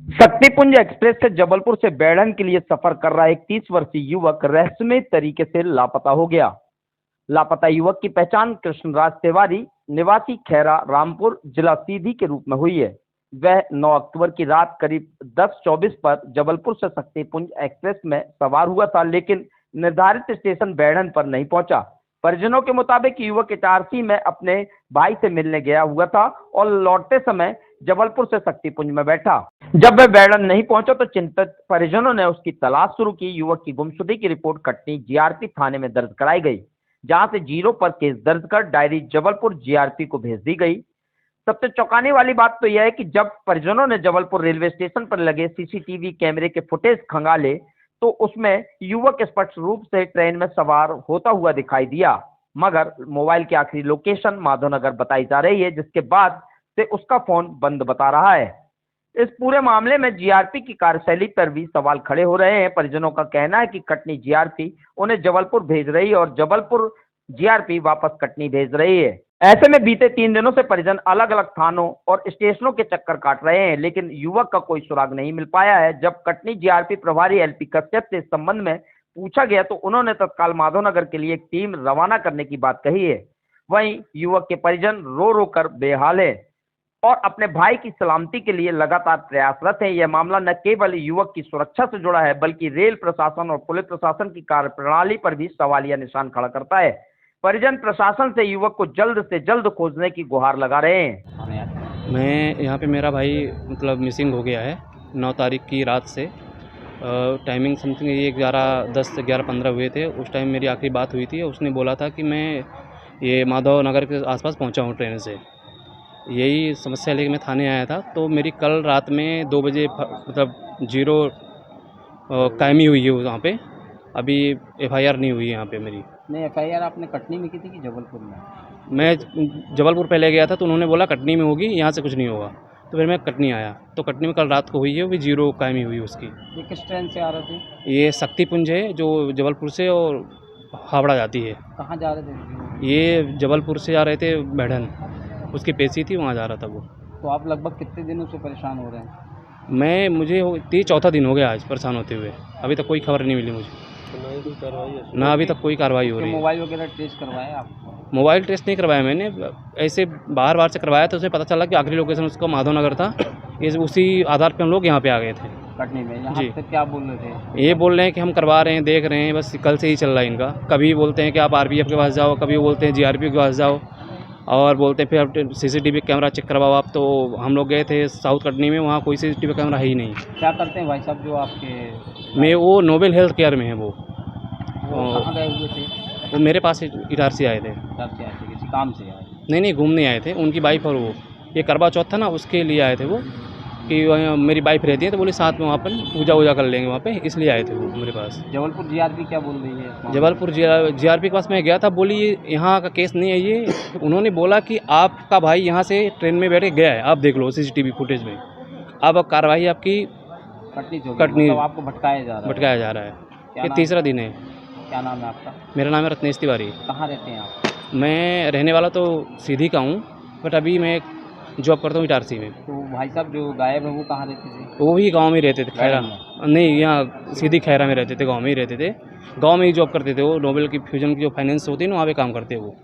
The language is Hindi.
शक्तिपुंज एक्सप्रेस से जबलपुर से बेढ़न के लिए सफर कर रहा एक 30 वर्षीय युवक रहस्यमय तरीके से लापता हो गया। लापता युवक की पहचान कृष्णराज तिवारी निवासी खैरा रामपुर जिला सीधी के रूप में हुई है। वह 9 अक्टूबर की रात करीब 10:24 पर जबलपुर से शक्तिपुंज एक्सप्रेस में सवार हुआ था, लेकिन निर्धारित स्टेशन बेढ़न पर नहीं पहुंचा। परिजनों के मुताबिक युवक इटारसी में अपने भाई से मिलने गया हुआ था और लौटते समय जबलपुर से शक्तिपुंज में बैठा। जब वह बेढ़न नहीं पहुंचा तो चिंतित परिजनों ने उसकी तलाश शुरू की। युवक की गुमशुदगी की रिपोर्ट कटनी जीआरपी थाने में दर्ज कराई गई, जहां से 0 पर केस दर्ज कर डायरी जबलपुर जीआरपी को भेज दी गई। सबसे चौंकाने वाली बात तो यह है कि जब परिजनों ने जबलपुर रेलवे स्टेशन पर लगे सीसीटीवी कैमरे के फुटेज खंगाले तो उसमें युवक स्पष्ट रूप से ट्रेन में सवार होता हुआ दिखाई दिया, मगर मोबाइल की आखिरी लोकेशन माधवनगर बताई जा रही है, जिसके बाद से उसका फोन बंद बता रहा है। इस पूरे मामले में जीआरपी की कार्यशैली पर भी सवाल खड़े हो रहे हैं। परिजनों का कहना है कि कटनी जीआरपी उन्हें जबलपुर भेज रही है और जबलपुर जीआरपी वापस कटनी भेज रही है। ऐसे में बीते 3 दिनों से परिजन अलग अलग थानों और स्टेशनों के चक्कर काट रहे हैं, लेकिन युवक का कोई सुराग नहीं मिल पाया है। जब कटनी जीआरपी प्रभारी एलपी कश्यप से इस संबंध में पूछा गया तो उन्होंने तत्काल माधवनगर के लिए एक टीम रवाना करने की बात कही है। वहीं युवक के परिजन रो रो कर बेहाल है और अपने भाई की सलामती के लिए लगातार प्रयासरत है। यह मामला न केवल युवक की सुरक्षा से जुड़ा है, बल्कि रेल प्रशासन और पुलिस प्रशासन की कार्यप्रणाली पर भी सवालिया निशान खड़ा करता है। परिजन प्रशासन से युवक को जल्द से जल्द खोजने की गुहार लगा रहे हैं। मैं यहाँ पे मेरा भाई मतलब मिसिंग हो गया है 9 तारीख की रात से। टाइमिंग समथिंग ये 11:10 से 11:15 हुए थे। उस टाइम मेरी आखिरी बात हुई थी। उसने बोला था कि मैं ये माधव नगर के आसपास पहुँचा हूँ ट्रेन से। यही समस्या लेके मैं थाने आया था। तो मेरी कल रात में 2 बजे मतलब 0 कायमी हुई है वहाँ पे। अभी एफआईआर नहीं हुई है यहाँ पे मेरी। नहीं, एफआईआर आपने कटनी में की थी कि जबलपुर में? मैं जबलपुर पहले गया था तो उन्होंने बोला कटनी में होगी, यहाँ से कुछ नहीं होगा। तो फिर मैं कटनी आया तो कटनी में कल रात को हुई है, वो भी 0 कायमी हुई उसकी। ये किस ट्रेन से आ रहे थे? ये शक्तिपुंज है जो जबलपुर से और हावड़ा जाती है। कहाँ जा रहे थे? ये जबलपुर से जा रहे थे बेढ़न, उसकी पेशी थी, वहाँ जा रहा था वो। तो आप लगभग कितने दिनों से परेशान हो रहे हैं? मुझे 4था दिन हो गया आज परेशान होते हुए। अभी तक कोई खबर नहीं मिली मुझे। ना अभी तक कोई कार्रवाई हो रही है। मोबाइल वगैरह ट्रेस करवाया आप? मोबाइल ट्रेस नहीं करवाया मैंने, ऐसे बाहर से करवाया तो उसमें पता चला कि आखिरी लोकेशन उसका माधवनगर था। ये उसी आधार पे हम लोग यहाँ पे आ गए थे कटनी में। यहाँ जी। पे क्या बोल रहे थे? ये बोल रहे हैं कि हम करवा रहे हैं, देख रहे हैं, बस कल से ही चल रहा है इनका। कभी बोलते हैं कि आप आरपीएफ के पास जाओ, कभी बोलते हैं जीआरपी के पास जाओ, और बोलते हैं फिर आप सीसीटीवी कैमरा चेक करवाओ आप। तो हम लोग गए थे साउथ कटनी में, वहाँ कोई सीसीटीवी कैमरा है ही नहीं। क्या करते हैं भाई साहब जो आपके? मैं वो नोबेल हेल्थ केयर में है वो। कहाँ गए हुए थे? वो मेरे पास इटारसी आए थे। किसी काम से आए? नहीं, घूमने आए थे। उनकी वाइफ और वो, ये करवा चौथ था ना, उसके लिए आए थे वो, कि मेरी वाइफ रहती है तो बोले साथ में वहाँ पर पूजा वूजा कर लेंगे वहाँ पे, इसलिए आए थे वो मेरे पास। जबलपुर जीआरपी क्या बोल रही है? जबलपुर जीआरपी के पास मैं गया था, बोली यहाँ का केस नहीं है ये। उन्होंने बोला कि आपका भाई यहाँ से ट्रेन में बैठे गया है, आप देख लो सीसीटीवी फुटेज में। अब कार्रवाई आपकी कटनी मतलब आपको भटकाया जा रहा है। ये 3रा दिन है। क्या नाम है आपका? मेरा नाम है रत्नेश तिवारी। कहाँ रहते हैं आप? मैं रहने वाला तो सीधी का हूँ, बट अभी मैं जॉब करता हूँ इटारसी में। तो भाई साहब जो गायब है वो कहाँ रहते थे? वो भी गांव में रहते थे, खैरा नहीं, यहाँ सीधी खैरा में रहते थे, गांव में ही रहते थे। गांव में ही जॉब करते थे वो। नोबेल की फ्यूजन की जो फाइनेंस होती है ना, वहाँ पे काम करते हैं वो।